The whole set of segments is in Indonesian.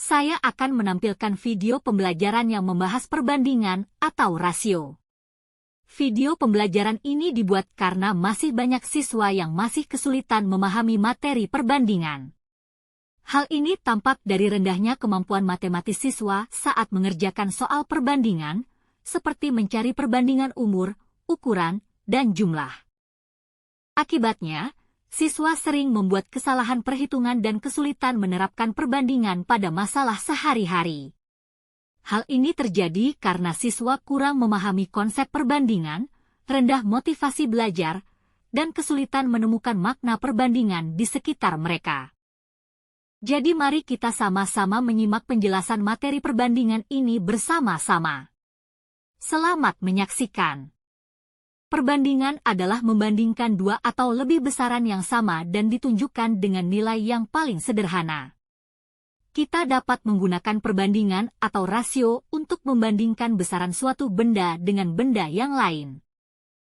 saya akan menampilkan video pembelajaran yang membahas perbandingan atau rasio. Video pembelajaran ini dibuat karena masih banyak siswa yang masih kesulitan memahami materi perbandingan. Hal ini tampak dari rendahnya kemampuan matematis siswa saat mengerjakan soal perbandingan, seperti mencari perbandingan umur, ukuran, dan jumlah. Akibatnya, siswa sering membuat kesalahan perhitungan dan kesulitan menerapkan perbandingan pada masalah sehari-hari. Hal ini terjadi karena siswa kurang memahami konsep perbandingan, rendah motivasi belajar, dan kesulitan menemukan makna perbandingan di sekitar mereka. Jadi mari kita sama-sama menyimak penjelasan materi perbandingan ini bersama-sama. Selamat menyaksikan. Perbandingan adalah membandingkan dua atau lebih besaran yang sama dan ditunjukkan dengan nilai yang paling sederhana. Kita dapat menggunakan perbandingan atau rasio untuk membandingkan besaran suatu benda dengan benda yang lain.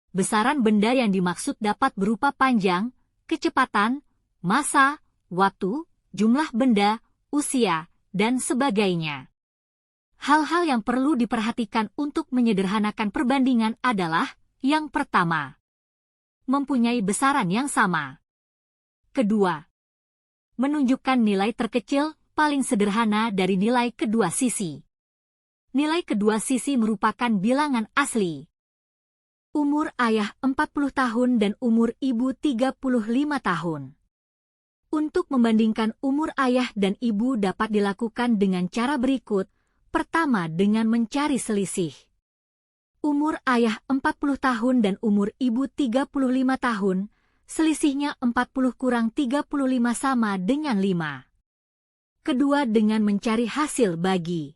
Besaran benda yang dimaksud dapat berupa panjang, kecepatan, massa, waktu, jumlah benda, usia, dan sebagainya. Hal-hal yang perlu diperhatikan untuk menyederhanakan perbandingan adalah: yang pertama, mempunyai besaran yang sama. Kedua, menunjukkan nilai terkecil paling sederhana dari nilai kedua sisi. Nilai kedua sisi merupakan bilangan asli. Umur ayah 40 tahun dan umur ibu 35 tahun. Untuk membandingkan umur ayah dan ibu dapat dilakukan dengan cara berikut. Pertama, dengan mencari selisih. Umur ayah 40 tahun dan umur ibu 35 tahun, selisihnya 40 kurang 35 sama dengan 5. Kedua, dengan mencari hasil bagi.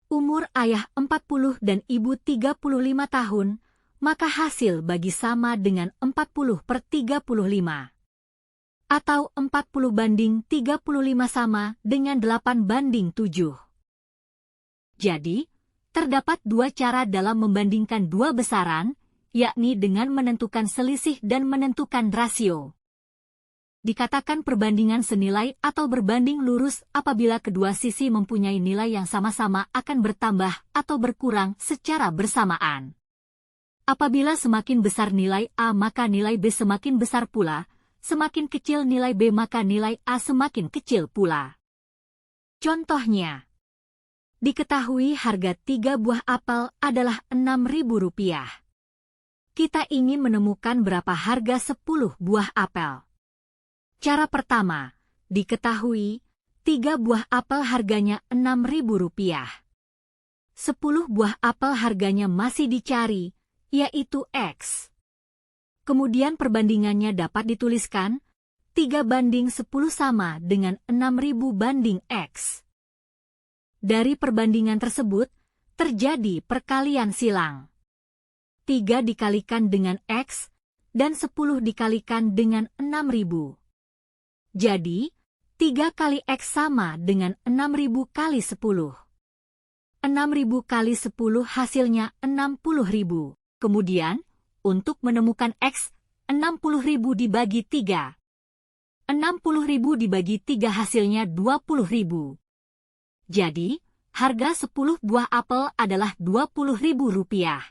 Umur ayah 40 dan ibu 35 tahun, maka hasil bagi sama dengan 40/35. Atau 40/35 sama dengan 8/7. Jadi, terdapat dua cara dalam membandingkan dua besaran, yakni dengan menentukan selisih dan menentukan rasio. Dikatakan perbandingan senilai atau berbanding lurus apabila kedua sisi mempunyai nilai yang sama-sama akan bertambah atau berkurang secara bersamaan. Apabila semakin besar nilai A maka nilai B semakin besar pula, semakin kecil nilai B maka nilai A semakin kecil pula. Contohnya, diketahui harga 3 buah apel adalah Rp6.000. Kita ingin menemukan berapa harga 10 buah apel. Cara pertama, diketahui 3 buah apel harganya Rp6.000. 10 buah apel harganya masih dicari, yaitu X. Kemudian perbandingannya dapat dituliskan, 3/10 sama dengan 6.000/X. Dari perbandingan tersebut, terjadi perkalian silang. 3 dikalikan dengan X, dan 10 dikalikan dengan 6.000. Jadi, 3 kali X sama dengan 6.000 kali 10. 6.000 kali 10 hasilnya 60.000. Kemudian, untuk menemukan X, 60.000 dibagi 3. 60.000 dibagi 3 hasilnya 20.000. Jadi, harga 10 buah apel adalah Rp20.000.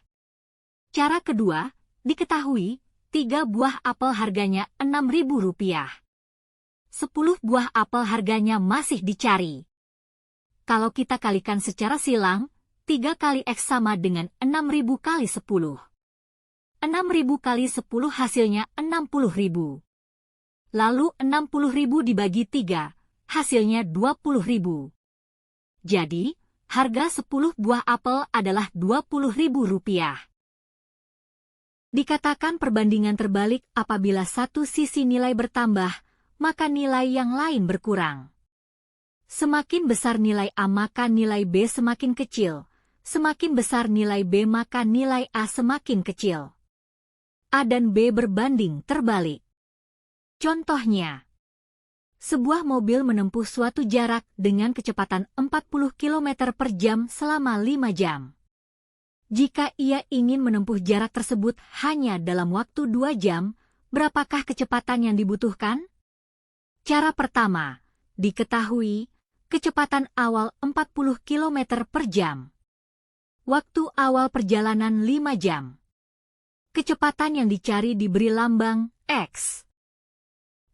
Cara kedua, diketahui 3 buah apel harganya Rp6.000. 10 buah apel harganya masih dicari. Kalau kita kalikan secara silang, 3 kali X sama dengan 6.000 kali 10. 6.000 kali 10 hasilnya 60.000. Lalu 60.000 dibagi 3, hasilnya 20.000. Jadi, harga 10 buah apel adalah Rp20.000. Dikatakan perbandingan terbalik apabila satu sisi nilai bertambah, maka nilai yang lain berkurang. Semakin besar nilai A maka nilai B semakin kecil, semakin besar nilai B maka nilai A semakin kecil. A dan B berbanding terbalik. Contohnya, sebuah mobil menempuh suatu jarak dengan kecepatan 40 km per jam selama 5 jam. Jika ia ingin menempuh jarak tersebut hanya dalam waktu 2 jam, berapakah kecepatan yang dibutuhkan? Cara pertama, diketahui Kecepatan awal 40 km per jam. Waktu awal perjalanan 5 jam. Kecepatan yang dicari diberi lambang X.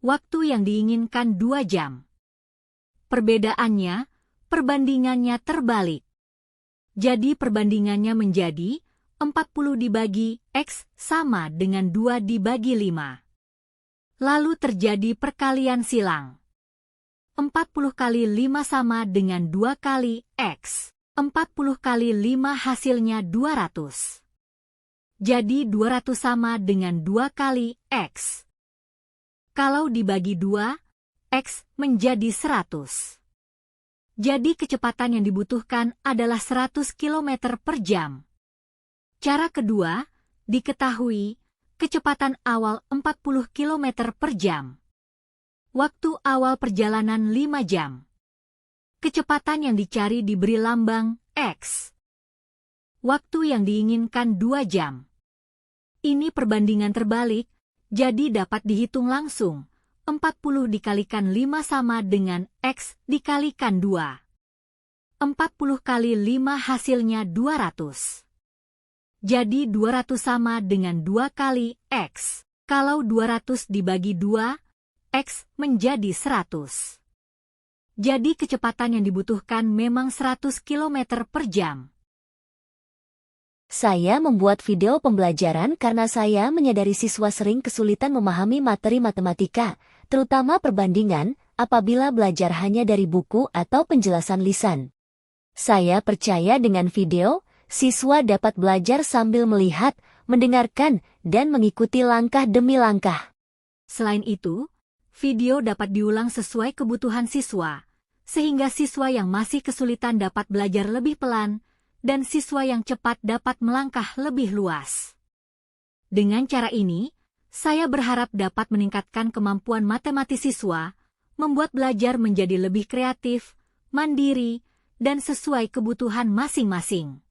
Waktu yang diinginkan 2 jam. Perbedaannya, perbandingannya terbalik. Jadi perbandingannya menjadi 40 dibagi X sama dengan 2 dibagi 5. Lalu terjadi perkalian silang. 40 kali 5 sama dengan 2 kali X. 40 kali 5 hasilnya 200. Jadi 200 sama dengan 2 kali X. Kalau dibagi 2, X menjadi 100. Jadi kecepatan yang dibutuhkan adalah 100 km per jam. Cara kedua, diketahui, kecepatan awal 40 km per jam. Waktu awal perjalanan 5 jam. Kecepatan yang dicari diberi lambang X. Waktu yang diinginkan 2 jam. Ini perbandingan terbalik, jadi dapat dihitung langsung. 40 dikalikan 5 sama dengan X dikalikan 2. 40 kali 5 hasilnya 200. Jadi 200 sama dengan 2 kali X. Kalau 200 dibagi 2, X menjadi 100. Jadi kecepatan yang dibutuhkan memang 100 km per jam. Saya membuat video pembelajaran karena saya menyadari siswa sering kesulitan memahami materi matematika, terutama perbandingan, apabila belajar hanya dari buku atau penjelasan lisan. Saya percaya dengan video, siswa dapat belajar sambil melihat, mendengarkan, dan mengikuti langkah demi langkah. Selain itu, video dapat diulang sesuai kebutuhan siswa, sehingga siswa yang masih kesulitan dapat belajar lebih pelan, dan siswa yang cepat dapat melangkah lebih luas. Dengan cara ini, saya berharap dapat meningkatkan kemampuan matematis siswa, membuat belajar menjadi lebih kreatif, mandiri, dan sesuai kebutuhan masing-masing.